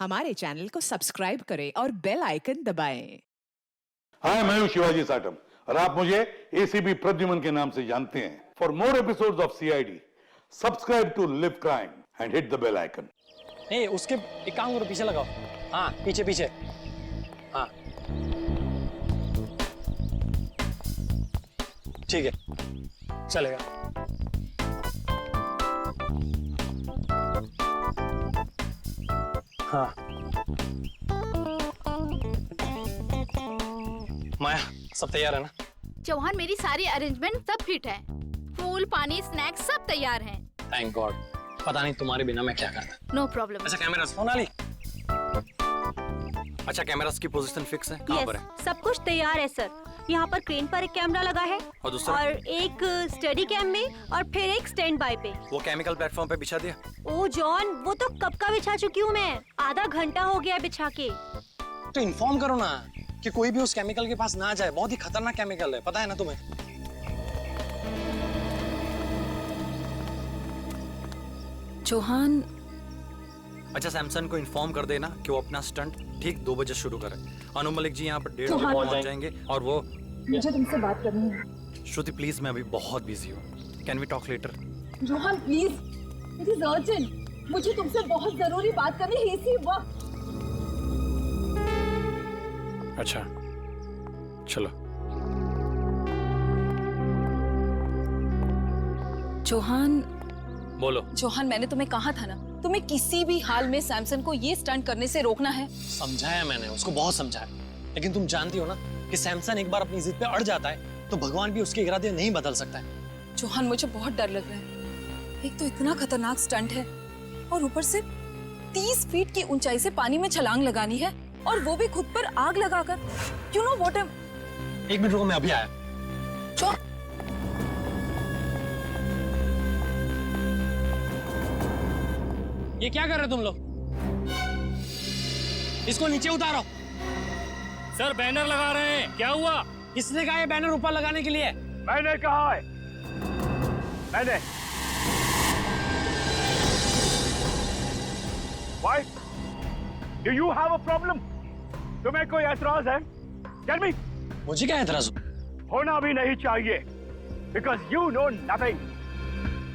हमारे चैनल को सब्सक्राइब करें और बेल आइकन दबाएं। हाय, मैं हूं शिवाजी साटम और आप मुझे एसीपी प्रद्युमन के नाम से जानते हैं। For more episodes of CID, subscribe to live crime and hit the bell icon. नहीं, उसके एक काम करो, पीछे लगाओ। हाँ, पीछे पीछे। हाँ, ठीक है, चलेगा। हाँ, माया, सब तैयार है ना? चौहान, मेरी सारी अरेंजमेंट सब फिट है। फूल, पानी, स्नैक्स सब तैयार हैं। Thank God. पता नहीं तुम्हारे बिना मैं क्या करता। No problem. अच्छा, कैमरा सोनाली। अच्छा, कैमरास की पोजीशन फिक्स है? कहाँ पर है? सब कुछ तैयार है सर। यहाँ पर क्रेन पर एक कैमरा लगा है और दूसरा? और एक स्टडी कैम में और फिर एक स्टैंड बाय पे। वो केमिकल प्लेटफॉर्म पे बिछा दिया? ओ जॉन, वो तो कब का बिछा चुकी हूँ मैं। आधा घंटा हो गया बिछा के। तो इन्फॉर्म करो ना कि कोई भी उस केमिकल के पास ना जाए। बहुत ही खतरनाक केमिकल है, पता है ना तुम्हें? चौहान, अच्छा, सैमसन को इन्फॉर्म कर देना कि वो अपना स्टंट ठीक 2 बजे शुरू करे। अनु मलिक जी यहाँ पर 1:30 बजे पहुँच जाएंगे और वो मुझे तुमसे बात करनी है। श्रुति प्लीज, मैं अभी बहुत बिजी हूँ। Can we talk later? Chauhan please, it is urgent. मुझे तुमसे बहुत जरूरी बात करनी है इसी वक्त। अच्छा, चलो। चौहान, बोलो। चौहान, मैंने तुम्हें कहा था ना, तुम्हें किसी भी हाल में सैमसन को ये स्टंट करने से रोकना है। समझाया मैंने उसको, बहुत समझाया, लेकिन तुम जानती हो ना कि सैमसन एक बार अपनी जिद पे अड़ जाता है तो भगवान भी उसके इरादे नहीं बदल सकता है। चौहान, मुझे बहुत डर लग रहा है। एक तो इतना खतरनाक स्टंट है और ऊपर से 30 फीट की ऊंचाई से पानी में छलांग लगानी है और वो भी खुद पर आग लगाकर। You know what? 1 मिनट रुको, मैं अभी आया। ये क्या कर रहे हो तुम लोग? इसको नीचे उतारो। सर, बैनर लगा रहे हैं। क्या हुआ? किसने कहा ये बैनर ऊपर लगाने के लिए? मैंने कहा है। मैंने। Why? Do you have a problem? तुम्हें कोई ऐतराज है? Tell me. मुझे क्या ऐतराज? होना भी नहीं चाहिए, because you know nothing.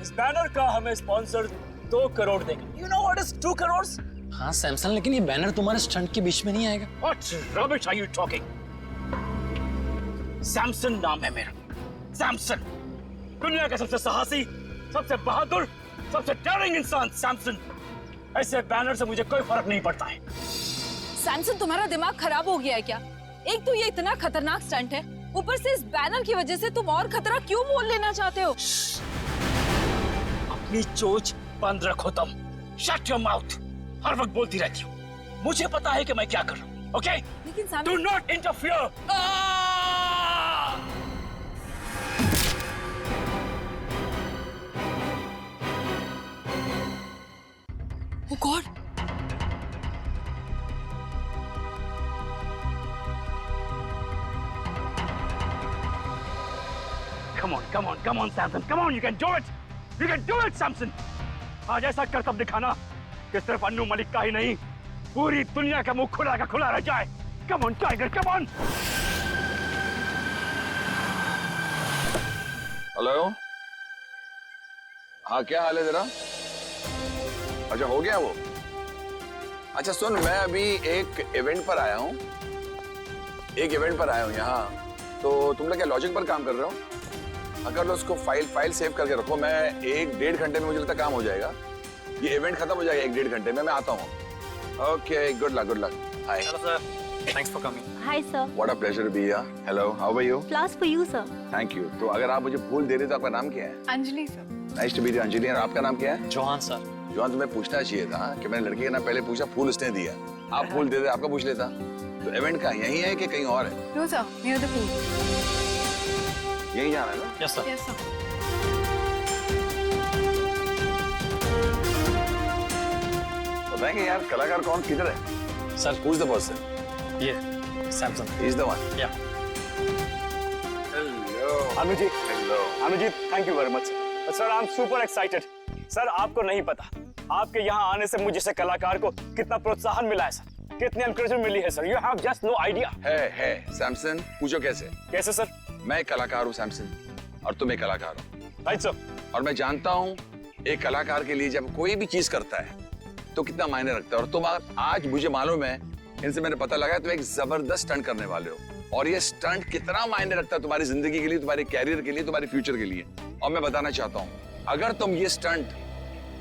इस बैनर का हमें स्पॉन्सर 2 करोड़ देगा। You know what is 2 crores? हाँ सैमसन, लेकिन ये बैनर तुम्हारे स्टंट के बीच में नहीं आएगा। What rubbish are you talking? Samson नाम है मेरा, सैमसन। दुनिया का सबसे साहसी, सबसे बहादुर, सबसे डेयरिंग इंसान सैमसन। ऐसे बैनर से मुझे कोई फर्क नहीं पड़ता है। सैमसन, तुम्हारा दिमाग खराब हो गया है क्या? एक तो ये इतना खतरनाक स्टंट है, ऊपर से इस बैनर की वजह से तुम और खतरा क्यों मोल लेना चाहते हो? अपनी चोच बंद रखो तुम। Shut your mouth. हर वक्त बोलती रहती हो। मुझे पता है कि मैं क्या कर रहा हूँ, ओके? लेकिन Do not interfere. Oh God! Come on, Samson. Come on, you can do it. You can do it, Samson. आज ऐसा करतब दिखाना कि सिर्फ अन्नू मलिक का ही नहीं, पूरी दुनिया का मुंह खुला का खुला रह जाए। Come on, Tiger, come on. Hello, हाँ क्या हाल है तेरा? अच्छा, हो गया वो? अच्छा सुन, मैं अभी एक इवेंट पर आया हूँ। यहाँ। तो तुम लोग क्या लॉजिक पर काम कर रहे हो? अगर उसको फाइल सेव करके रखो, मैं 1-1.5 घंटे में मुझे लगता काम हो जाएगा। ये इवेंट खत्म हो जाएगा 1-1.5 घंटे में। मैं आता हूँ। Okay, good luck. Hi. Hello sir, thanks for coming. Hi sir. What a pleasure to be here. Hello, how are you? Flowers for you sir. Thank you. तो अगर आप मुझे फूल दे रहे तो आपका नाम क्या है? Anjali sir. Nice to meet you Anjali. और आपका नाम क्या है? चौहान सर। जॉन, तुम्हें पूछना चाहिए था कि मैंने लड़की का नाम पहले पूछा, फूल उसने दिया। आप फूल दे दे, आपका पूछ लेता। तो इवेंट का यही है कि कहीं और है? No sir, near the pool. यही जाना है ना? Yes sir. Yes sir. बताएंगे यार कलाकार कौन किधर है? Sir, Who's the person? ये Samson. He's the one. Yeah. Hello. Anujeet, Hello. Anujeet, thank you very much. Sir, I am super excited. Sir, आपको नहीं पता, आपके यहाँ आने से मुझे जैसे कलाकार को कितना प्रोत्साहन मिला है सर, कितनी एनकरेजमेंट मिली है sir. You have just no idea. है सैमसन, पूछो कैसे? कैसे सर? मैं एक कलाकार हूँ सैमसन, और तुम एक कलाकार हो। Right sir. और मैं जानता हूँ एक कलाकार के लिए जब कोई भी चीज करता है तो कितना मायने रखता है। और तुम आज मुझे मालूम है, इनसे मैंने पता लगा, तुम एक जबरदस्त स्टंट करने वाले हो। और ये स्टंट कितना मायने रखता है तुम्हारी जिंदगी के लिए, तुम्हारे कैरियर के लिए, तुम्हारे फ्यूचर के लिए। और मैं बताना चाहता हूँ, अगर तुम ये स्टंट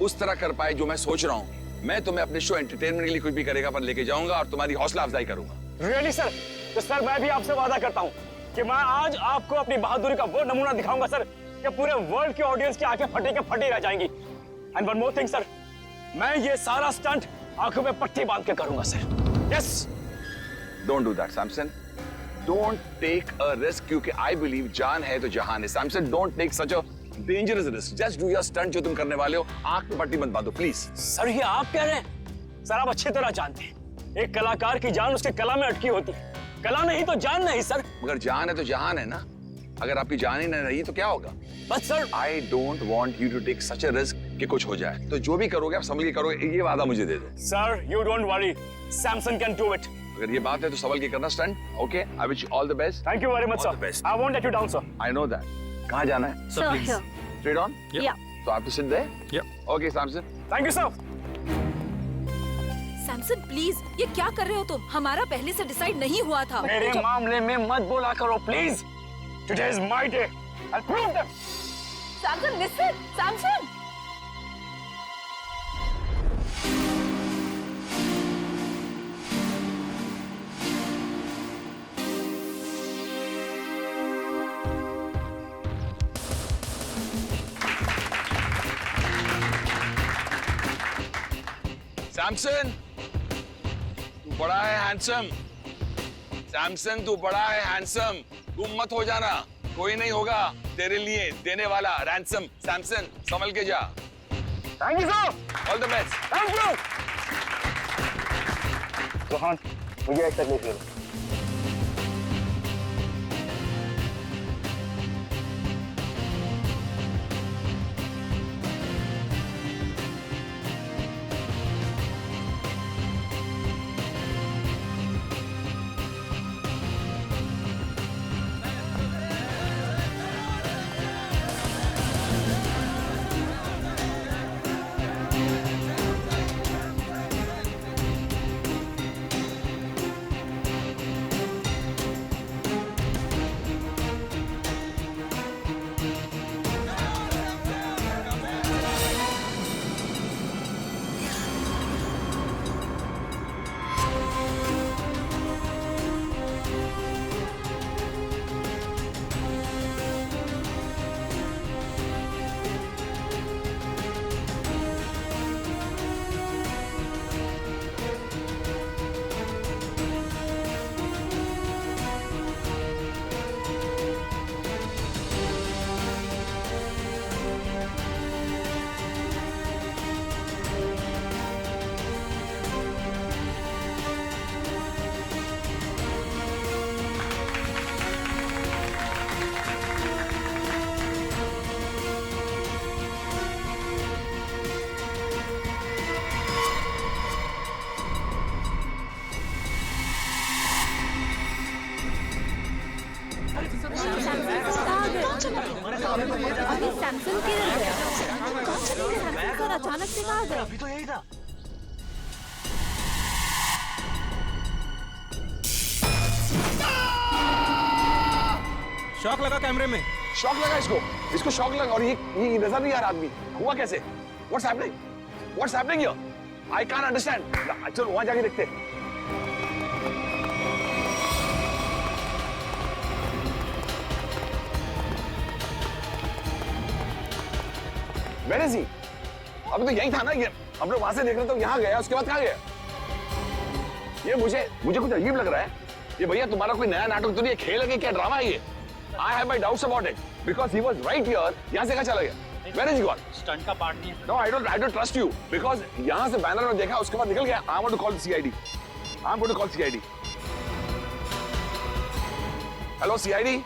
उस तरह कर पाए जो मैं सोच रहा हूँ, मैं तुम्हें अपने शो एंटरटेनमेंट के लिए कुछ भी करेगा पर लेके जाऊंगा और तुम्हारी हौसला अफजाई करूंगा। Really sir? तो सर मैं भी आपसे वादा करता हूँ कि मैं आज आपको अपनी बहादुरी का वो नमूना दिखाऊंगा सर कि पूरे वर्ल्ड के ऑडियंस की आंखें फटे के फटे रह जाएंगी। And one more thing sir, मैं ये सारा स्टंट आंखों में पट्टी बांध के करूंगा sir. Yes. Don't do that Samson, don't take a risk, क्योंकि आई बिलीव जान है तो जहान है। Samson, don't take such a dangerous risk, just do your stunt जो तुम करने वाले हो। आंख में पट्टी मत बांधो प्लीज। सर ये आप कह रहे हैं? सर आप अच्छी तरह जानते हैं एक कलाकार की जान उसके कला में अटकी होती है, कला नहीं तो जान नहीं सर। मगर जान है तो जहान है ना, अगर आपकी जान ही नहीं रही तो क्या होगा? बस sir I don't want you to take such a risk कि कुछ हो जाए। तो जो भी करोगे आप संभल के करोगे, ये वादा मुझे दे दो। Sir you don't worry, Samson can do it. अगर ये बात है तो संभल के करना stunt. Okay, I wish you all the best. Thank you very much All the sir. best. I won't let you down sir. I know that. कहाँ जाना है? So here. Straight on? Yeah. So I have to sit there? Yep. Okay, Samson. Thank you sir. Samson please, ये क्या कर रहे हो तुम? हमारा पहले से डिसाइड नहीं हुआ था। मेरे मामले में मत बोला करो please. Today is my day, I prove them. Samson listen, Samson. Samson, तू बड़ा है हैंडसम। सैमसन, तू बड़ा है हैंडसम। तुम मत हो जाना, कोई नहीं होगा तेरे लिए देने वाला रैंसम। सैमसन, संभल के जा। Thank you sir. All the best. Thank you. Rohan, मुझे एक तकलीफ दे दो। अभी सैमसन किधर गया? कहाँ चले गए सैमसन सर? अचानक से कहाँ गए? अभी तो यही था। शॉक लगा कैमरे में। शॉक लगा इसको शॉक लगा। और ये नजर नहीं आ रहा आदमी, हुआ कैसे? What's happening here? I can't understand. चलो वहां जाके देखते हैं। Where is he? अभी तो यही था ना ये। हम लोग वहां से देख रहे तो यहाँ गया, उसके बाद कहाँ गया? ये मुझे कुछ अजीब लग रहा है। ये भैया तुम्हारा कोई नया नाटक तो नहीं, खेल है कि क्या ड्रामा है ये? I have my doubts about it because he was right here. यहाँ से कहाँ चला गया? Where is he gone? Stunt का पार्ट नहीं है। No, I don't trust you because यहाँ से बैनर में देखा, उसके बाद निकल गया। I want to call the CID. I'm going to call CID. Hello CID,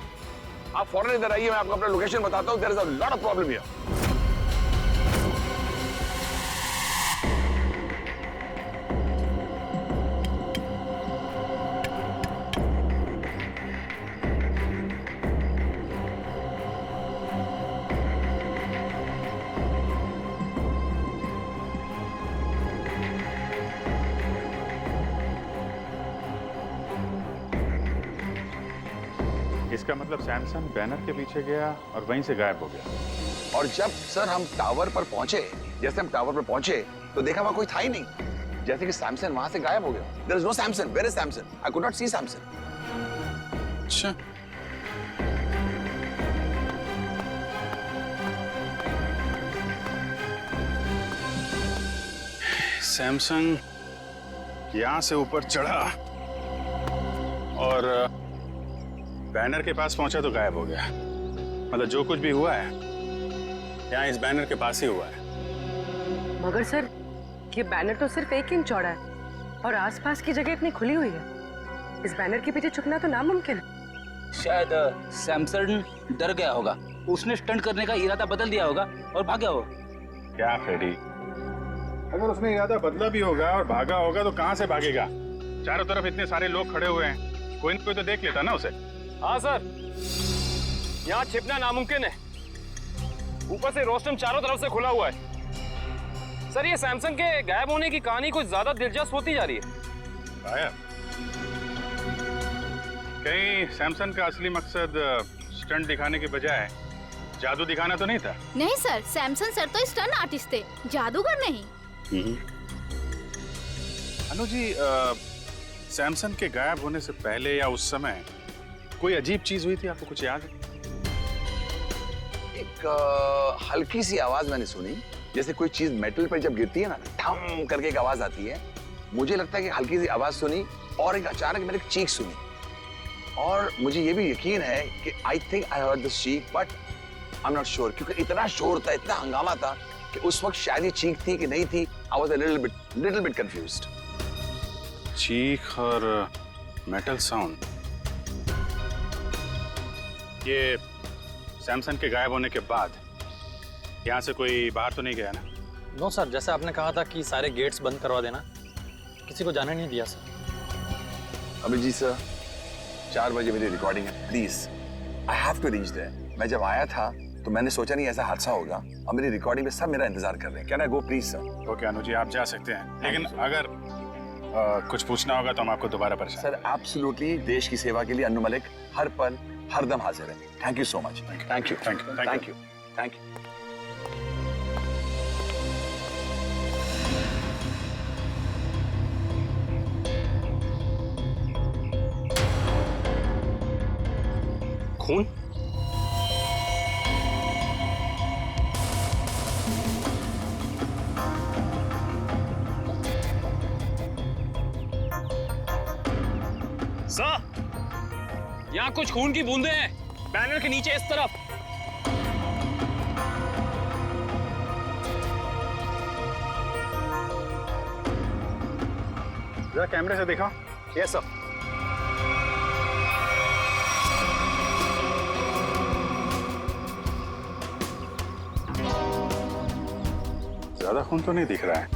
आप फौरन इधर आइए, मैं आपको अपना लोकेशन बताता हूँ। There is a lot of problem here. इसका मतलब सैमसन बैनर के पीछे गया और वहीं से गायब हो गया। और जब सर हम टावर पर पहुंचे, जैसे हम टावर पर पहुंचे तो देखा वहां कोई था ही नहीं, जैसे कि सैमसन वहां से गायब हो गया। There is no Samson. Where is Samson? I could not see Samson. अच्छा, सैमसंग यहां से ऊपर चढ़ा और बैनर के पास पहुंचा तो गायब हो गया। मतलब जो कुछ भी हुआ है यहाँ इस बैनर के पास ही हुआ है। मगर सर, ये बैनर तो सिर्फ 1 इंच चौड़ा है और आसपास की जगह इतनी खुली हुई है। इस बैनर के पीछे छुपना तो नामुमकिन है। शायद सैमसन डर गया होगा, उसने स्टंट करने का इरादा बदल दिया होगा और भागा होगा। क्या फ्रेडी, अगर उसने इरादा बदला भी होगा और भागा होगा तो कहां से भागेगा? चारों तरफ इतने सारे लोग खड़े हुए हैं, कोई न कोई तो देख लेता ना उसे। हाँ सर, यहाँ छिपना नामुमकिन है। ऊपर से रोस्टम चारों तरफ से खुला हुआ है। सर, ये सैमसंग के गायब होने की कहानी कुछ ज्यादा दिलचस्प होती जा रही है। गायब? कहीं सैमसंग का असली मकसद स्टंट दिखाने के बजाय जादू दिखाना तो नहीं था? नहीं सर, सैमसन सर तो स्टंट आर्टिस्ट थे, जादूगर नहीं। अनु जी, सैमसंग के गायब होने से पहले या उस समय कोई अजीब चीज हुई थी, आपको कुछ याद है? एक हल्की सी आवाज मैंने सुनी, जैसे कोई चीज मेटल पर जब गिरती है ना, ठम करके एक आवाज आती है। मुझे लगता है कि हल्की सी आवाज सुनी और एक अचानक मैंने एक चीख सुनी। और मुझे ये भी यकीन है कि I think I heard this चीख, but I am not sure, क्योंकि इतना शोर था, इतना हंगामा था कि उस वक्त शायद ये चीख थी कि नहीं थी। I was a little bit confused. चीख और मेटल साउंड, ये सैमसंग के गायब होने के बाद यहाँ से कोई बाहर तो नहीं गया ना? नो सर, जैसे आपने कहा था कि सारे गेट्स बंद करवा देना, किसी को जाने नहीं दिया सर। अभिजीत सर, 4 बजे मेरी रिकॉर्डिंग है, please I have to reach there. मैं जब आया था तो मैंने सोचा नहीं ऐसा हादसा होगा, और मेरी रिकॉर्डिंग में सब मेरा इंतजार कर रहे हैं। Can I go please sir? Okay Anu ji, आप जा सकते हैं, लेकिन अगर कुछ पूछना होगा तो हम आपको दोबारा परेशान। सर एब्सोल्युटली, देश की सेवा के लिए अन्नू मलिक हर पल हर दम हाजिर है। Thank you so much. Thank you thank you thank you thank you. खून? सर, यहाँ कुछ खून की बूंदें हैं, बैनर के नीचे इस तरफ। जरा कैमरे से दिखाओ। Yes sir. ज्यादा खून तो नहीं दिख रहा है।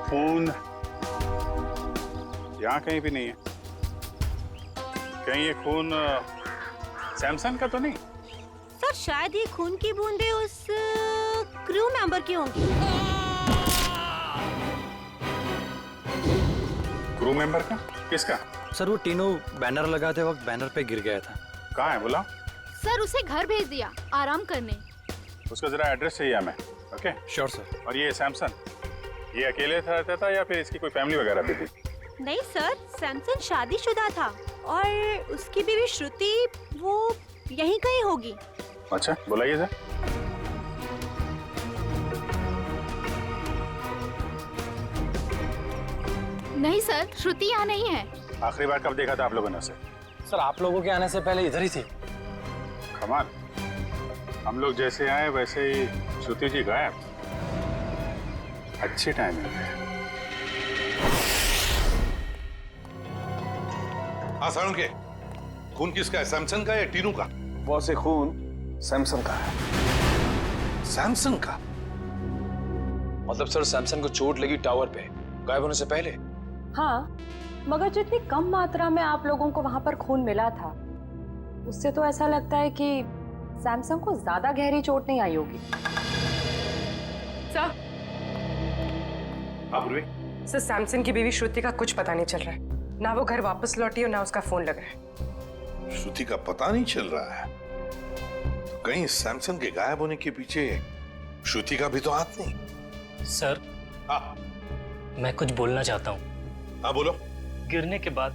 खून यहाँ कहीं भी नहीं है। कहीं ये खून सैमसंग का तो नहीं? सर, शायद ये खून की बूंदें उस क्रू मेंबर की होंगी। क्रू मेंबर का? किसका? सर, वो तीनों बैनर लगाते वक्त बैनर पे गिर गया था। कहाँ है बोला? सर, उसे घर भेज दिया आराम करने। उसका जरा एड्रेस चाहिए हमें। Okay sure sir. और ये सैमसंग, ये अकेले रहता था या फिर इसकी कोई फैमिली वगैरह भी थी? नहीं सर, सैमसन शादीशुदा था और उसकी बीवी श्रुति वो यहीं कहीं होगी। अच्छा, बुलाइए सर। नहीं सर, श्रुति यहाँ नहीं है। आखिरी बार कब देखा था आप लोगों ने उसे? सर, आप लोगों के आने से पहले इधर ही थी। कमाल, हम लोग जैसे आए वैसे ही श्रुति जी गायब। अच्छी टाइमिंग है। हाँ सारुण के, खून किसका है, सैमसंग का या टीनू का? बहुत से खून सैमसंग का है। सैमसंग का? मतलब सर, सैमसंग को चोट लगी टावर पे गायब होने से पहले? हाँ, मगर जितनी कम मात्रा में आप लोगों को वहां पर खून मिला था, उससे तो ऐसा लगता है कि सैमसंग को ज्यादा गहरी चोट नहीं आई होगी। सर, आप सर, सैमसंग की बीवी श्रुति का कुछ पता नहीं चल रहा है। ना वो घर वापस लौटी और ना उसका फोन लगा है। श्रुति का पता नहीं चल रहा है, तो कहीं सैमसन के गायब होने के पीछे श्रुति का भी तो हाथ नहीं। सर, हाँ मैं कुछ बोलना चाहता हूँ। हाँ बोलो। गिरने के बाद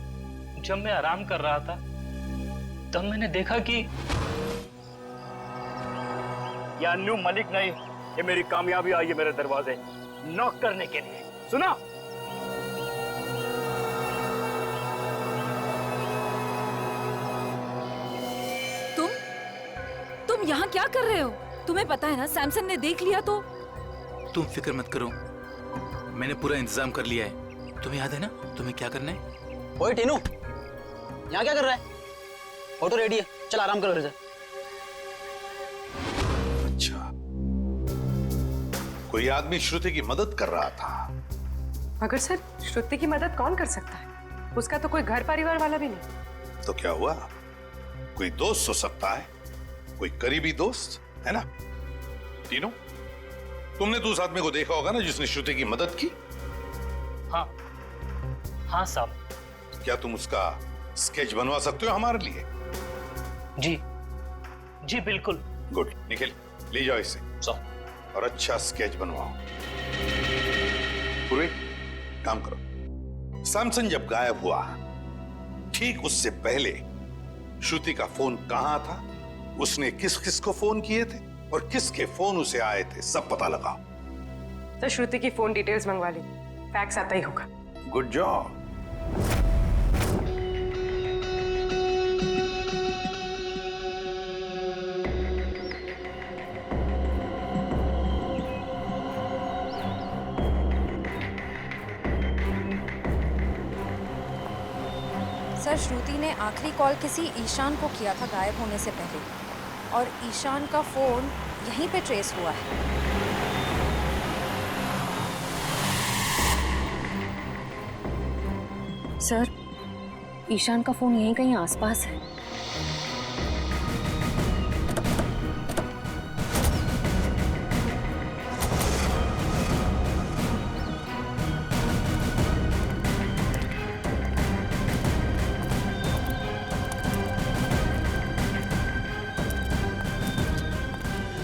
जब मैं आराम कर रहा था तब मैंने देखा कि ये अन्नू मलिक नहीं, ये मेरी कामयाबी आई है मेरे दरवाजे नॉक करने के लिए। सुना? तुम यहाँ क्या कर रहे हो? तुम्हें पता है ना सैमसन ने देख लिया तो? तुम फिक्र मत करो, मैंने पूरा इंतजाम कर लिया है। तुम्हें याद है ना तुम्हें क्या करना है? ओए टीनू, यहाँ क्या कर रहा है? ऑटो रेडी है, चल आराम करो। अच्छा, कोई आदमी श्रुति की मदद कर रहा था। मगर सर, श्रुति की मदद कौन कर सकता है? उसका तो कोई घर परिवार वाला भी नहीं। तो क्या हुआ? कोई दोस्त हो सकता है, कोई करीबी दोस्त, है ना? तीनों, तुमने तो उस आदमी को देखा होगा ना जिसने श्रुति की मदद की? हाँ हाँ साहब। क्या तुम उसका स्केच बनवा सकते हो हमारे लिए? जी जी बिल्कुल। गुड, निखिल ले जाओ इसे और अच्छा स्केच बनवाओ। पूरे काम करो। सैमसन जब गायब हुआ ठीक उससे पहले श्रुति का फोन कहां था, उसने किस किस को फोन किए थे और किसके फोन उसे आए थे, सब पता लगाओ। तो श्रुति की फोन डिटेल्स मंगवा ली, फैक्स आता ही होगा। Good job. सर, श्रुति ने आखिरी कॉल किसी ईशान को किया था गायब होने से पहले, और ईशान का फोन यहीं पे ट्रेस हुआ है। सर, ईशान का फोन यहीं कहीं आसपास है।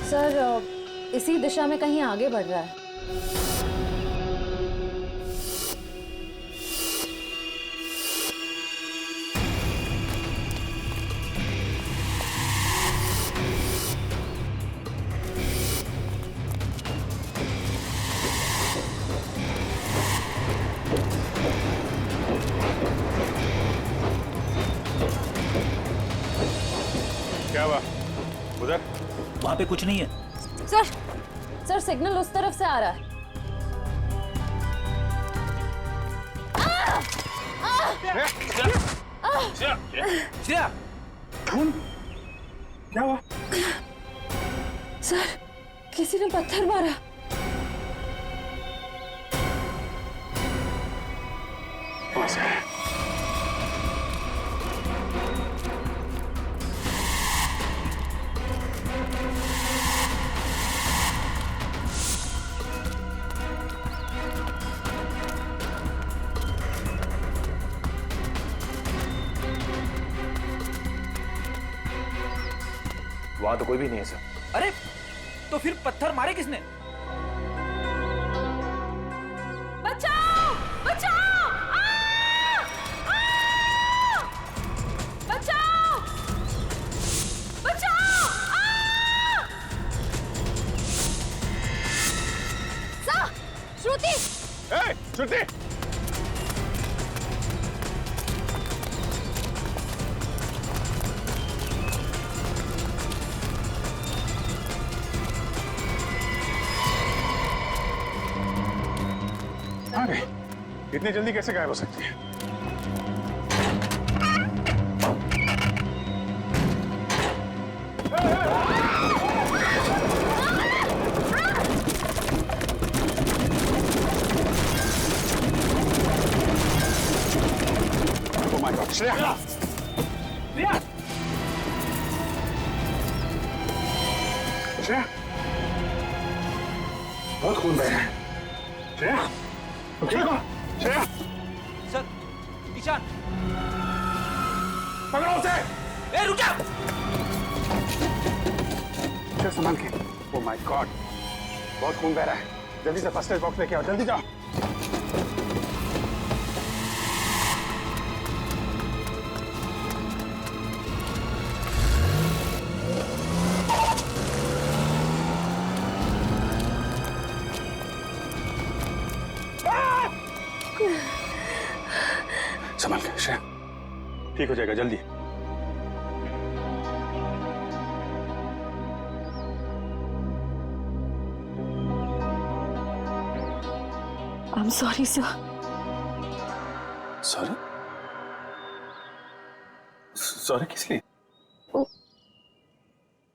सर, इसी दिशा में कहीं आगे बढ़ रहा है। क्या हुआ उधर? वहां पे कुछ नहीं है। सर सिग्नल उस तरफ से आ रहा है। श्रेया, क्या हुआ? सर, किसी ने पत्थर मारा। वहां तो कोई भी नहीं है सर। अरे तो फिर पत्थर मारे किसने? बचाओ! बचाओ! बचाओ! बचाओ! सर, श्रुति! श्रुति! इतनी जल्दी कैसे गायब हो सकती है? Oh my God, Shreya! Shreya! Shreya! बहुत खून बह रहा है। श्रेया! ठीक हो? श्रेया! सर, ईशान, पकड़ो उसे। ए रुक जा। चल संभाल के। ओह माय गॉड, बहुत खून बह रहा है। जल्दी से फर्स्ट एड बॉक्स लेके आओ, जल्दी जाओ। संभाल के श्रेया, ठीक हो जाएगा जल्दी। I'm sorry, sir. Sorry? Sorry किस लिए?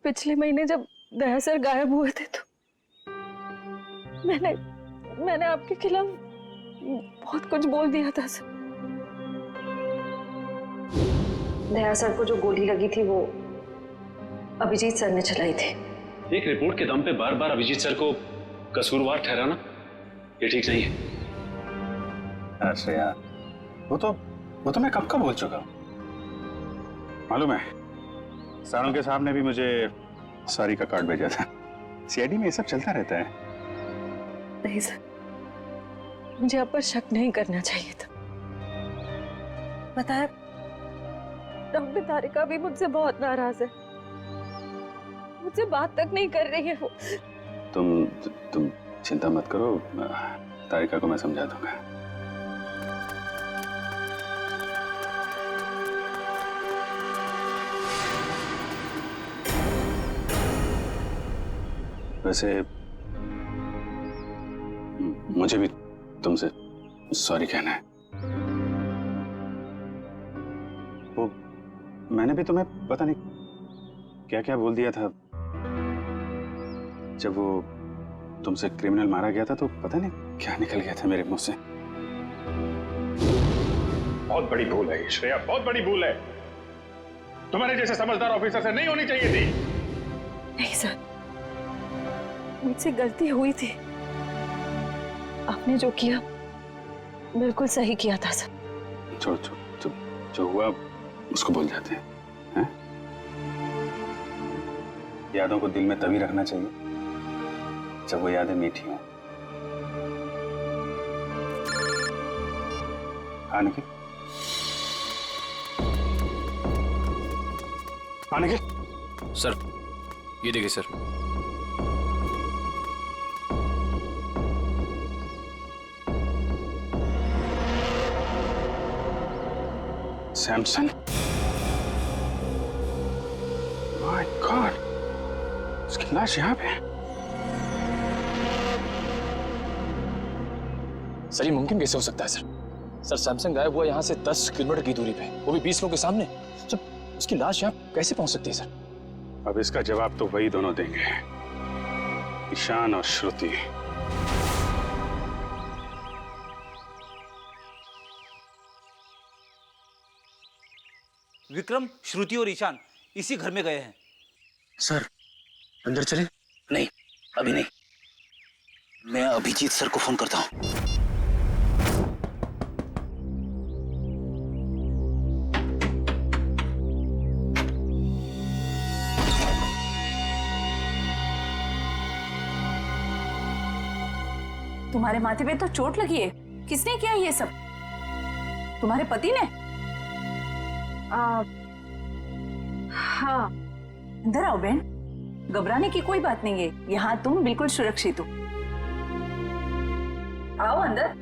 पिछले महीने जब दया सर गायब हुए थे तो मैंने आपके खिलाफ बहुत कुछ बोल दिया था सर। दया सर को जो गोली लगी थी वो अभिजीत सर ने चलाई थी। एक रिपोर्ट के दम पे बार बार अभिजीत सर को कसूरवार ठहराना ये ठीक नहीं है। अरे यार, वो तो मैं कब का बोल चुका हूँ। मालूम है, सारंग के साहब ने भी मुझे सॉरी का कार्ड भेजा था। सीआईडी में ये सब चलता रहता है। नहीं सर, मुझे आप पर शक नहीं करना चाहिए था। बताया, डॉक्टर तारिका भी मुझसे बहुत नाराज है, मुझसे बात तक नहीं कर रही है वो। तुम चिंता मत करो, तारिका को मैं समझा दूंगा। वैसे मुझे भी तुमसे सॉरी कहना है। वो मैंने भी तुम्हें पता नहीं क्या क्या बोल दिया था। जब वो तुमसे क्रिमिनल मारा गया था तो पता नहीं क्या निकल गया था मेरे मुंह से। बहुत बड़ी भूल है श्रेया, बहुत बड़ी भूल है। तुम्हारे जैसे समझदार ऑफिसर से नहीं होनी चाहिए थी। नहीं सर, मुझसे गलती हुई थी। आपने जो किया बिल्कुल सही किया था सर। छोड़ जो हुआ उसको भूल जाते हैं। यादों को दिल में तभी रखना चाहिए जब वो यादें मीठी हों। हाँ निखिल, हाँ निखिल। सर ये देखिए सर। सैमसन, माय गॉड, उसकी लाश यहाँ पे है। सर ये मुमकिन कैसे हो सकता है सर? सर सैमसंग गायब हुआ यहाँ से 10 किलोमीटर की दूरी पे, वो भी 20 लोगों के सामने। सर उसकी लाश यहाँ कैसे पहुंच सकती है सर? अब इसका जवाब तो वही दोनों देंगे, ईशान और श्रुति। विक्रम, श्रुति और ईशान इसी घर में गए हैं। सर अंदर चले? नहीं, अभी नहीं। मैं अभिजीत सर को फोन करता हूँ। तुम्हारे माथे पे तो चोट लगी है, किसने किया ये सब? तुम्हारे पति ने? हाँ। अंदर आओ बहन, घबराने की कोई बात नहीं है, यहाँ तुम बिल्कुल सुरक्षित हो। आओ अंदर।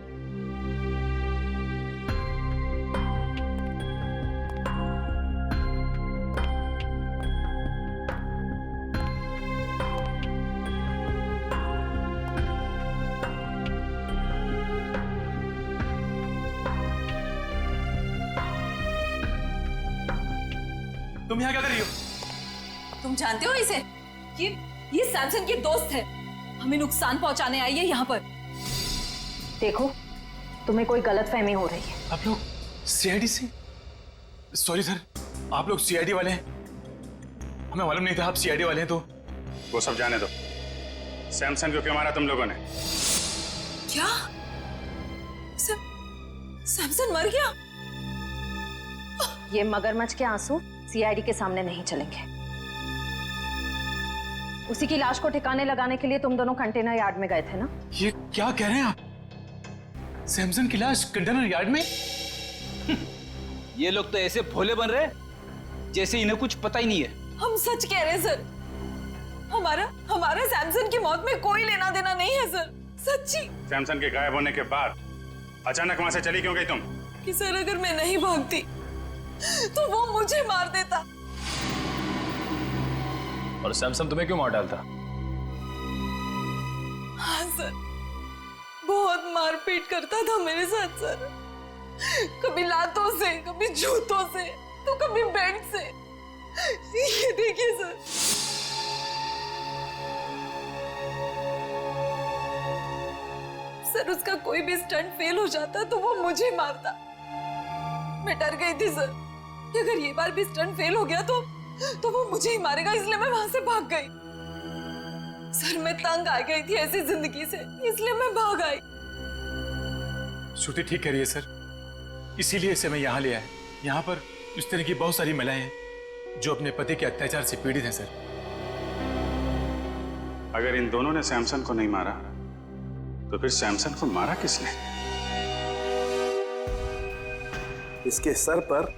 तुम यहाँ क्या कर रही हो? तुम जानते हो इसे? ये सैमसन के दोस्त है, हमें नुकसान पहुंचाने आई है यहाँ पर। देखो, तुम्हें कोई गलतफहमी हो रही है। आप लोग सीआईडी से? सॉरी सर, आप लोग सीआईडी वाले हैं? हमें मालूम नहीं था आप सीआईडी वाले हैं। तो वो सब जाने दो। सैमसन को क्यों मारा तुम लोगों ने? क्या? सैमसन मर गया? ये मगरमच्छ के आंसू सीआईडी के सामने नहीं चलेंगे। उसी की लाश को ठिकाने लगाने के लिए तुम दोनों कंटेनर यार्ड में गए थे ना? ये क्या कह रहे हैं आप? सैमसन की लाश कंटेनर यार्ड में? ये लोग तो ऐसे भोले बन रहे जैसे इन्हें कुछ पता ही नहीं है। हम सच कह रहे हैं सर। हमारा सैमसन की मौत में कोई लेना देना नहीं है सर, सच्ची। सैमसन के गायब होने के बाद अचानक वहां से चली क्यों गई तुम? कि सर अगर मैं नहीं भागती तो वो मुझे मार देता। और सैमसन तुम्हें क्यों मार डालता? हाँ सर, बहुत मारपीट करता था मेरे साथ सर। कभी लातों से, कभी जूतों से, तो कभी बेल्ट से। ये देखिए सर। सर उसका कोई भी स्टंट फेल हो जाता तो वो मुझे मारता। मैं डर गई थी सर कि अगर ये बार भी स्टंट फेल हो गया तो वो मुझे ही मारेगा, इसलिए मैं वहां से भाग गई। सर मैं तंग आ गई थी ऐसी जिंदगी से, इसलिए मैं भाग आई। श्रुति ठीक कह रही है सर, इसीलिए इसे मैं यहाँ ले आया। यहाँ पर इस तरह की बहुत सारी महिलाएं हैं जो अपने पति के अत्याचार से पीड़ित हैं सर। अगर इन दोनों ने सैमसन को नहीं मारा तो फिर सैमसन को मारा किसने? इसके सर पर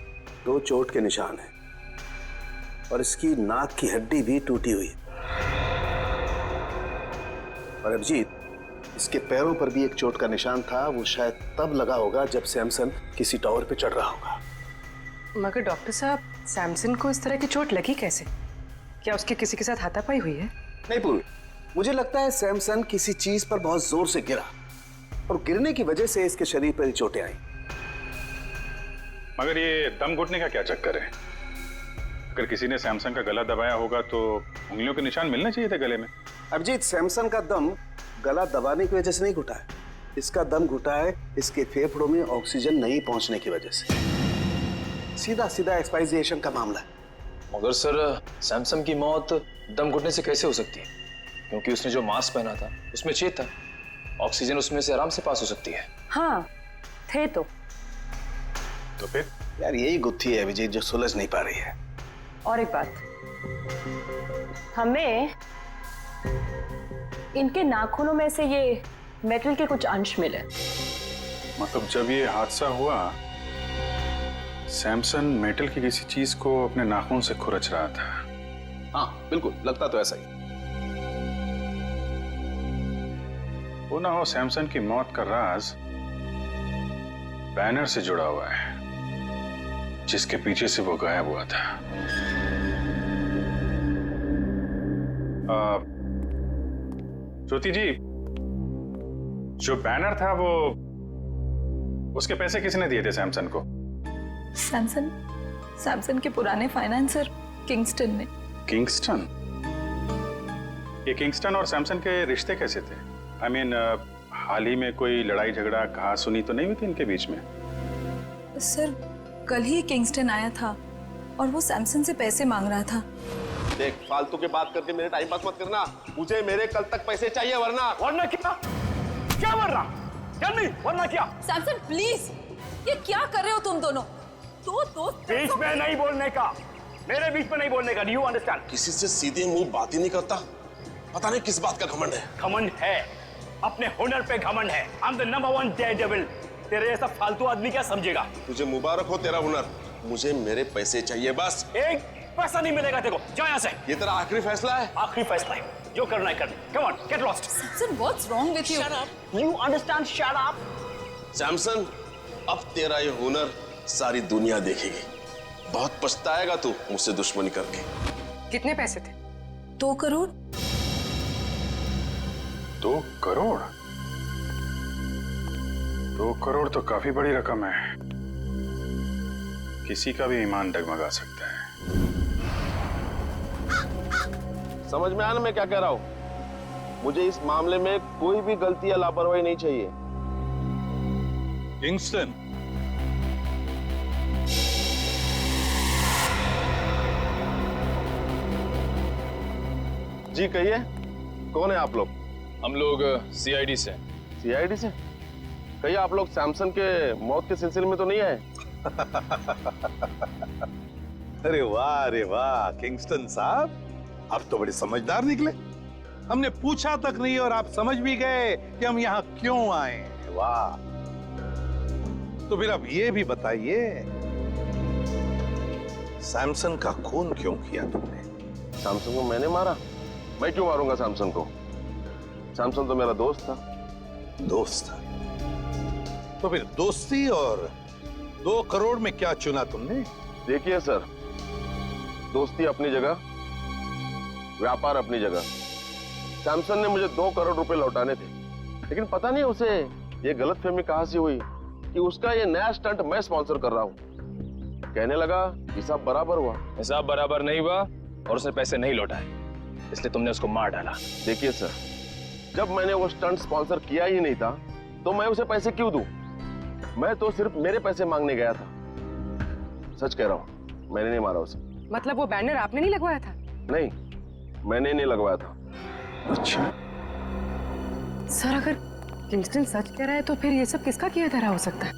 2 चोट के निशान हैं और इसकी नाक की हड्डी भी टूटी हुई है। और अभिजीत, इसके पैरों पर भी एक चोट का निशान था। वो शायद तब लगा होगा जब सैमसन किसी टावर पे चढ़ रहा होगा। मगर डॉक्टर साहब, सैमसन को इस तरह की चोट लगी कैसे? क्या उसके किसी के साथ हाथापाई हुई है? नहीं पूर्वी, मुझे लगता है सैमसन किसी चीज पर बहुत जोर से गिरा और गिरने की वजह से इसके शरीर पर चोटें आई। मगर ये दम घुटने का क्या चक्कर है? अगर किसी ने सैमसन का गला दबाया होगा तो उंगलियों के निशान मिलने चाहिए थे गले में। अभिजीत, सैमसन का दम गला दबाने की वजह से नहीं घुटा है। इसका दम घुटा है इसके फेफड़ों में ऑक्सीजन नहीं पहुंचने की वजह से। सीधा सीधा एक्सपायरिएशन का मामला है। मगर सर, सैमसन की मौत दम घुटने से कैसे हो सकती है? क्योंकि उसने जो मास्क पहना था उसमें छेद था, ऑक्सीजन उसमें से आराम से पास हो सकती है। हाँ थे तो फिर यार यही गुत्थी है अभिजीत जो सुलझ नहीं पा रही है। और एक बात, हमें इनके नाखूनों में से ये मेटल के कुछ अंश मिले। मतलब जब ये हादसा हुआ सैमसन मेटल की किसी चीज को अपने नाखून से खुरच रहा था। हाँ बिल्कुल, लगता तो ऐसा ही। वो ना हो सैमसन की मौत का राज बैनर से जुड़ा हुआ है जिसके पीछे से वो गायब हुआ था। ज्योति जी, जो बैनर था वो उसके पैसे किसने दिए थे सैमसन को? सैमसन के पुराने फाइनेंसर किंगस्टन ने। किंगस्टन? ये किंगस्टन और सैमसन के रिश्ते कैसे थे? I mean, हाल ही में कोई लड़ाई झगड़ा कहा सुनी तो नहीं हुई थी इनके बीच में? सर कल ही किंगस्टन आया था और वो सैमसन से पैसे मांग रहा था। देख, फालतू के बात करके मेरे टाइम पास मत करना। मुझे मेरे कल तक पैसे चाहिए, वरना क्या वरना? वरना क्या? सैमसन प्लीज, ये क्या कर रहे हो तुम दोनों? दो दोस्त बीच में नहीं बोलने का, मेरे बीच में नहीं बोलने का। Do you understand? किसी से सीधे मुंह बात ही नहीं करता। पता नहीं किस बात का घमंड है। घमंड है, अपने हुनर पे घमंड है। I am the number 1 Daredevil. तेरे जैसा फालतू आदमी क्या समझेगा? तुझे मुबारक हो तेरा हुनर। मुझे मेरे पैसे चाहिए बस। एक पैसा नहीं मिलेगा तेरे को। जा यहाँ से। ये तेरा आखिरी फैसला है? आखिरी फैसला है, जो करना है कर। Come on, get lost. Samson, what's wrong with you? Shut up. You understand? Shut up. Samson, अब तेरा ये हुनर सारी दुनिया देखेगी। बहुत पछताएगा तू मुझसे दुश्मनी करके। कितने पैसे थे? 2 करोड़। 2 करोड़? 2 करोड़ तो काफी बड़ी रकम है। किसी का भी ईमान डगमगा सकता है। समझ में आया ना मैं क्या कह रहा हूं? मुझे इस मामले में कोई भी गलती या लापरवाही नहीं चाहिए। किंगस्टन, जी कहिए, कौन है आप लोग? हम लोग सीआईडी से। सीआईडी से? कहिए, आप लोग सैमसन के मौत के सिलसिले में तो नहीं आए? अरे वाह किंगस्टन साहब, आप तो बड़े समझदार निकले। हमने पूछा तक नहीं और आप समझ भी गए कि हम यहाँ क्यों आए। वाह। तो फिर अब ये भी बताइए, सैमसन का खून क्यों किया तुमने? सैमसन को मैंने मारा? मैं क्यों मारूंगा सैमसन को? सैमसन तो मेरा दोस्त था। दोस्त था? तो फिर दोस्ती और 2 करोड़ में क्या चुना तुमने? देखिए सर, दोस्ती अपनी जगह, व्यापार अपनी जगह। सैमसन ने मुझे 2 करोड़ रुपए लौटाने थे, लेकिन पता नहीं उसे ये गलतफहमी कहां से हुई कि उसका ये नया स्टंट मैं स्पॉन्सर कर रहा हूं। कहने लगा हिसाब बराबर हुआ। हिसाब बराबर नहीं हुआ और उसने पैसे नहीं लौटाए, इसलिए तुमने उसको मार डाला। देखिए सर, जब मैंने वो स्टंट स्पॉन्सर किया ही नहीं था तो मैं उसे पैसे क्यों दूं? मैं तो सिर्फ मेरे पैसे मांगने गया था। सच कह रहा हूं, मैंने नहीं मारा उसे। मतलब वो बैनर आपने नहीं लगवाया था? नहीं, मैंने नहीं लगवाया था। अच्छा सर, अगर किंगस्टन सच कह रहा है तो फिर ये सब किसका किया धरा हो सकता है?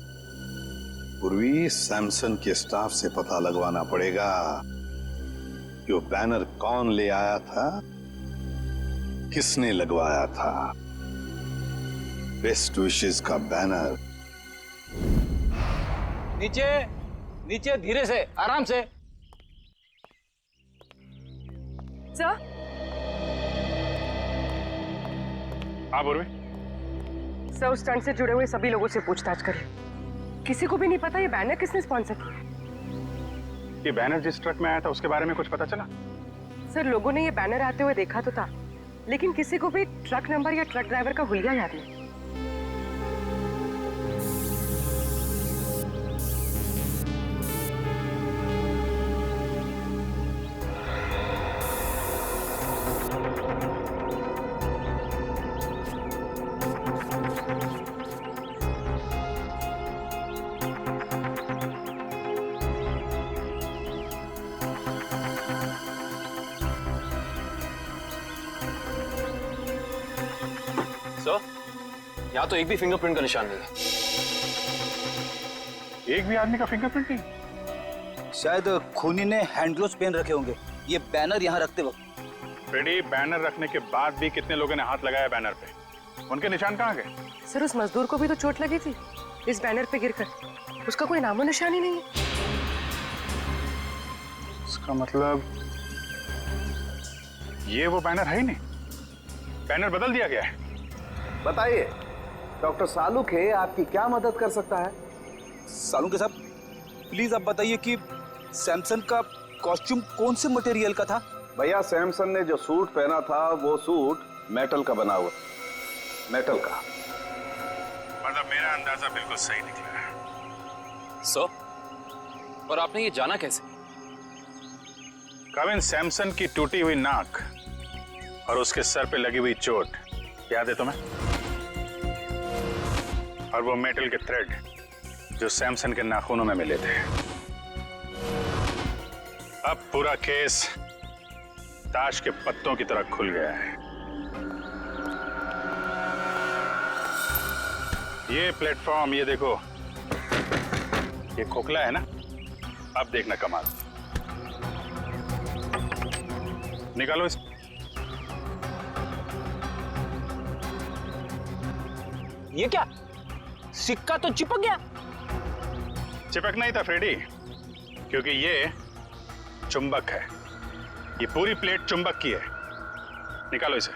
पूर्वी, सैमसन के स्टाफ से पता लगवाना पड़ेगा कि वो बैनर कौन ले आया था, किसने लगवाया था। बेस्ट विशेस का बैनर। नीचे नीचे, धीरे से, आराम से। सर, हाँ पूर्वी। सर, उस स्टंट से जुड़े हुए सभी लोगों से पूछताछ करिए। किसी को भी नहीं पता ये बैनर किसने स्पॉन्सर किया। ये बैनर जिस ट्रक में आया था उसके बारे में कुछ पता चला? सर, लोगों ने ये बैनर आते हुए देखा तो था, लेकिन किसी को भी ट्रक नंबर या ट्रक ड्राइवर का हुलिया याद नहीं। सर, यहाँ तो एक भी फिंगरप्रिंट का निशान नहीं है। एक भी आदमी का फिंगरप्रिंट नहीं? शायद खूनी ने हैंड ग्लोव्स पहन रखे होंगे ये बैनर यहाँ रखते वक्त। फ्रेडी, बैनर रखने के बाद भी कितने लोगों ने हाथ लगाया बैनर पे? उनके निशान कहाँ गए? सर, उस मजदूर को भी तो चोट लगी थी इस बैनर पे गिरकर। उसका कोई नामो निशान ही नहीं है। इसका मतलब ये वो बैनर है ही नहीं, बैनर बदल दिया गया है। बताइए, डॉक्टर सालुखे आपकी क्या मदद कर सकता है? सालुखे साहब, प्लीज आप बताइए कि सैमसन का कॉस्ट्यूम कौन से मटेरियल का था? भैया, सैमसन ने जो सूट पहना था वो सूट मेटल का बना हुआ। मेटल का। मतलब मेरा अंदाजा बिल्कुल सही निकला है। सर, और आपने ये जाना कैसे? कविन, सैमसन की टूटी हुई नाक और उसके सर पे लगी हुई चोट याद है तुम्हें? और वो मेटल के थ्रेड जो सैमसन के नाखूनों में मिले थे। अब पूरा केस ताश के पत्तों की तरह खुल गया है। ये प्लेटफॉर्म, ये देखो, ये खोखला है ना? अब देखना कमाल। निकालो इस। ये क्या? सिक्का तो चिपक गया। चिपकना ही था फ्रेडी, क्योंकि ये चुंबक है। ये पूरी प्लेट चुंबक की है। निकालो इसे।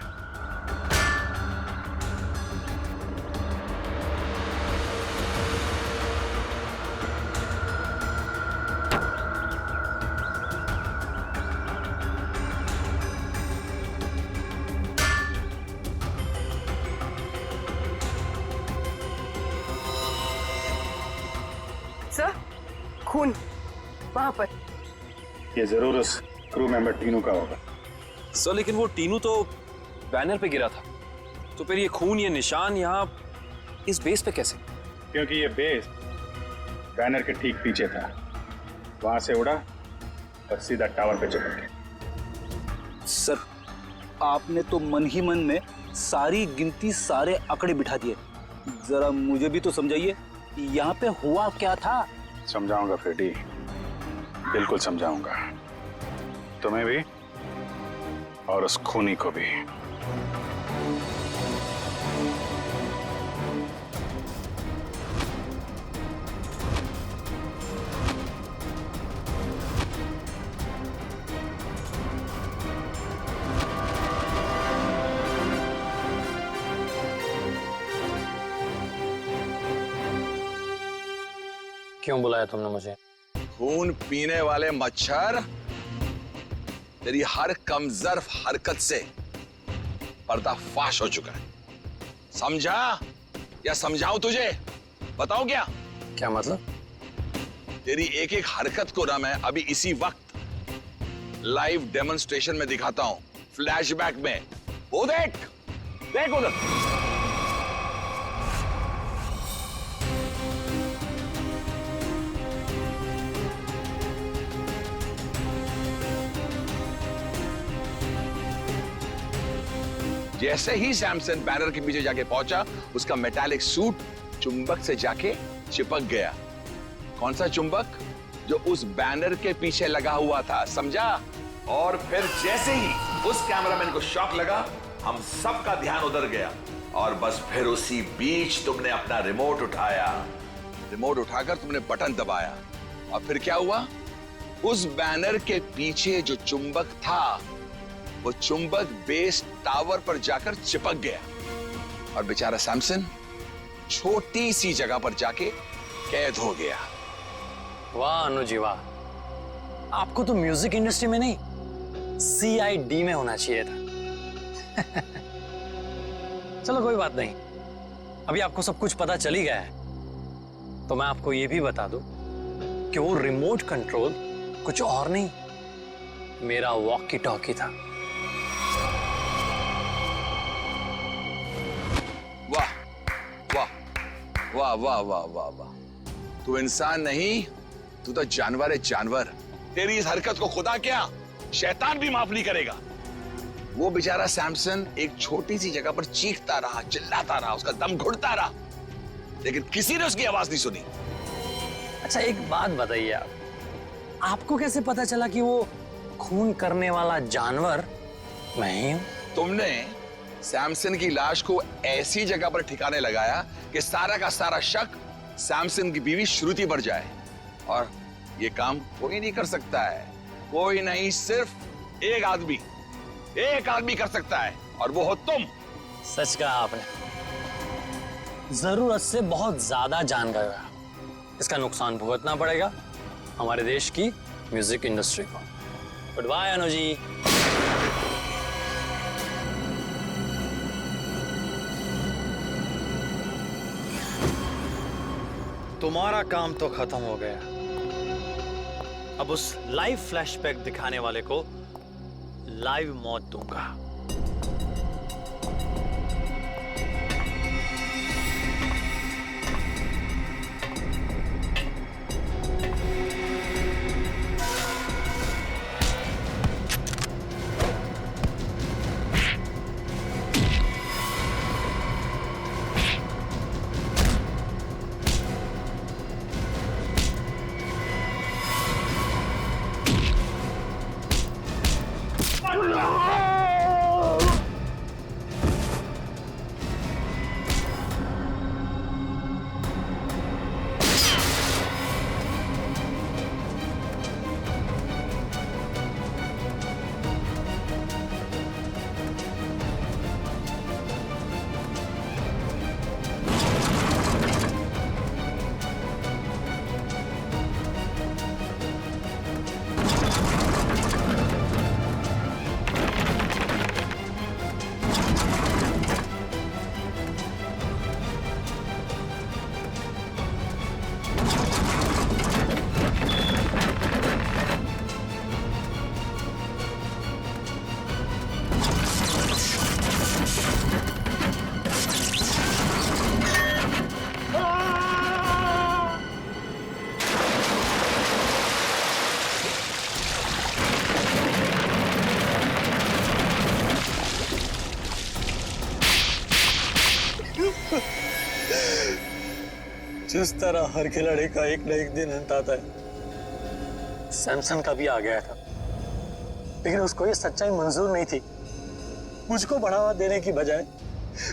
सर, खून वहां पर। ये जरूर उस क्रू मेंबर टीनू का होगा। सर, लेकिन वो टीनू तो बैनर पे गिरा था, तो फिर ये खून, ये निशान यहाँ इस बेस पे कैसे? क्योंकि ये बेस बैनर के ठीक पीछे था। वहां से उड़ा और सीधा टावर पे चिपक गया। सर, आपने तो मन ही मन में सारी गिनती, सारे आंकड़े बिठा दिए। जरा मुझे भी तो समझाइए, यहाँ पे हुआ क्या था? समझाऊंगा फ्रेडी, बिल्कुल समझाऊंगा, तुम्हें भी और उस खूनी को भी। क्यों बुलाया तुमने मुझे? खून पीने वाले मच्छर, तेरी हर कमजोर हरकत से पर्दाफाश हो चुका है। समझा या समझाऊं तुझे? बताऊं क्या? क्या मतलब? तेरी एक एक हरकत को ना मैं अभी इसी वक्त लाइव डेमोन्स्ट्रेशन में दिखाता हूं, फ्लैशबैक में। वो देख, देख उधर। जैसे ही सैमसन बैनर के पीछे जाके पहुंचा, उसका मेटालिक सूट चुंबक से जाके चिपक गया। कौन सा चुंबक? जो उस बैनर के पीछे लगा हुआ था, समझा? और फिर जैसे ही उस कैमरामैन को शॉक लगा, हम सबका ध्यान उधर गया और बस फिर उसी बीच तुमने अपना रिमोट उठाया। रिमोट उठाकर तुमने बटन दबाया और फिर क्या हुआ? उस बैनर के पीछे जो चुंबक था, वो चुंबक बेस टावर पर जाकर चिपक गया और बेचारा सैमसन छोटी सी जगह पर जाके कैद हो गया। वाह अनुजी वाह, आपको तो म्यूजिक इंडस्ट्री में नहीं, CID में होना चाहिए था। चलो कोई बात नहीं, अभी आपको सब कुछ पता चल ही गया है, तो मैं आपको ये भी बता दूं कि वो रिमोट कंट्रोल कुछ और नहीं, मेरा वॉकी टॉकी था। वाह वाह वाह वाह वाह वाह वाह, तू इंसान नहीं, तू तो जानवर है, जानवर। तेरी इस हरकत को खुदा क्या, शैतान भी माफ नहीं करेगा। वो बेचारा सैमसन एक छोटी सी जगह पर चीखता रहा, चिल्लाता रहा, उसका दम घुटता रहा, लेकिन किसी ने उसकी आवाज नहीं सुनी। अच्छा एक बात बताइए, आपको कैसे पता चला कि वो खून करने वाला जानवर मैं ही हूं? तुमने सैमसन की लाश को ऐसी जगह पर ठिकाने लगाया कि सारा का सारा शक सैमसन की बीवी श्रुति पर जाए, और ये काम कोई नहीं कर सकता है, कोई नहीं, सिर्फ एक आदमी कर सकता है, और वो हो तुम। सच कहा आपने, जरूरत से बहुत ज्यादा जान गए हो। इसका नुकसान भुगतना पड़ेगा हमारे देश की म्यूजिक इंडस्ट्री को। Good bye Anuji. तुम्हारा काम तो खत्म हो गया, अब उस लाइव फ्लैशबैक दिखाने वाले को लाइव मौत दूंगा। जिस तरह हर खिलाड़ी का एक न एक दिन अंत आता है, सैमसन का भी आ गया था, लेकिन उसको ये सच्चाई मंजूर नहीं थी। मुझको बढ़ावा देने की बजाय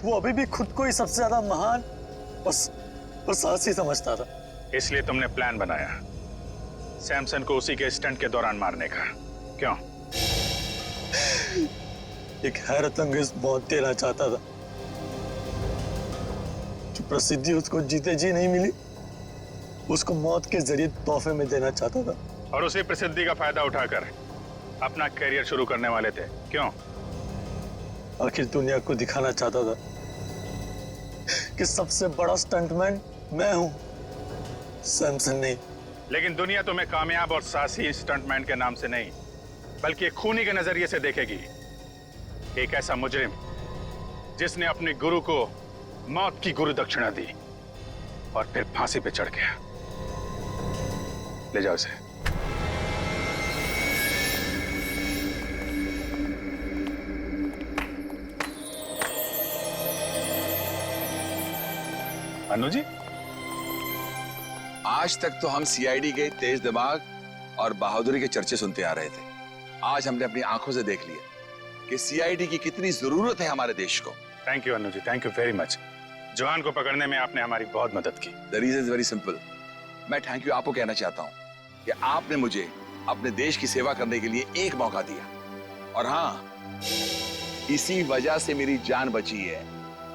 वो अभी भी खुद को ही सबसे ज्यादा महान और साहसी समझता था। इसलिए तुमने प्लान बनाया सैमसन को उसी के स्टंट के दौरान मारने का, क्यों? एक हैरत अंगेज मौत देना चाहता था। जो प्रसिद्धि उसको जीते जी नहीं मिली, उसको मौत के जरिए तोहफे में देना चाहता था। और उसी प्रसिद्धि का फायदा उठाकर अपना करियर शुरू करने वाले थे, क्यों? आखिर दुनिया को दिखाना चाहता था कि सबसे बड़ा स्टंटमैन मैं हूं, सैमसन नहीं। लेकिन दुनिया तुम्हें कामयाब और साहसी स्टंटमैन के नाम से नहीं, बल्कि एक खूनी के नजरिए से देखेगी। एक ऐसा मुजरिम जिसने अपने गुरु को मौत की गुरु दक्षिणा दी और फिर फांसी पे चढ़ गया। ले जाओ इसे। अनु जी, आज तक तो हम सीआईडी के तेज दिमाग और बहादुरी के चर्चे सुनते आ रहे थे। आज हमने अपनी आंखों से देख लिया कि सीआईडी की कितनी जरूरत है हमारे देश को। Thank you Anu ji, thank you very much. जवान को पकड़ने में आपने हमारी बहुत मदद की। The reason is very simple. मैं थैंक यू आपको कहना चाहता हूँ कि आपने मुझे अपने देश की सेवा करने के लिए एक मौका दिया, और हाँ, इसी वजह से मेरी जान बची है।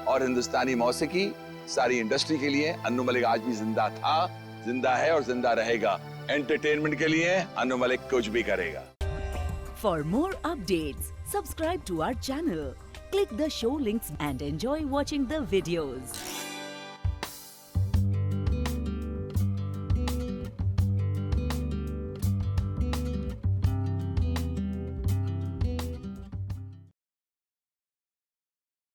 और हिंदुस्तानी मौसीकी सारी इंडस्ट्री के लिए अन्नू मलिक आज भी जिंदा था, जिंदा है और जिंदा रहेगा। एंटरटेनमेंट के लिए अन्नू मलिक कुछ भी करेगा। For more updates, subscribe to our channel, click the show links and enjoy watching the videos.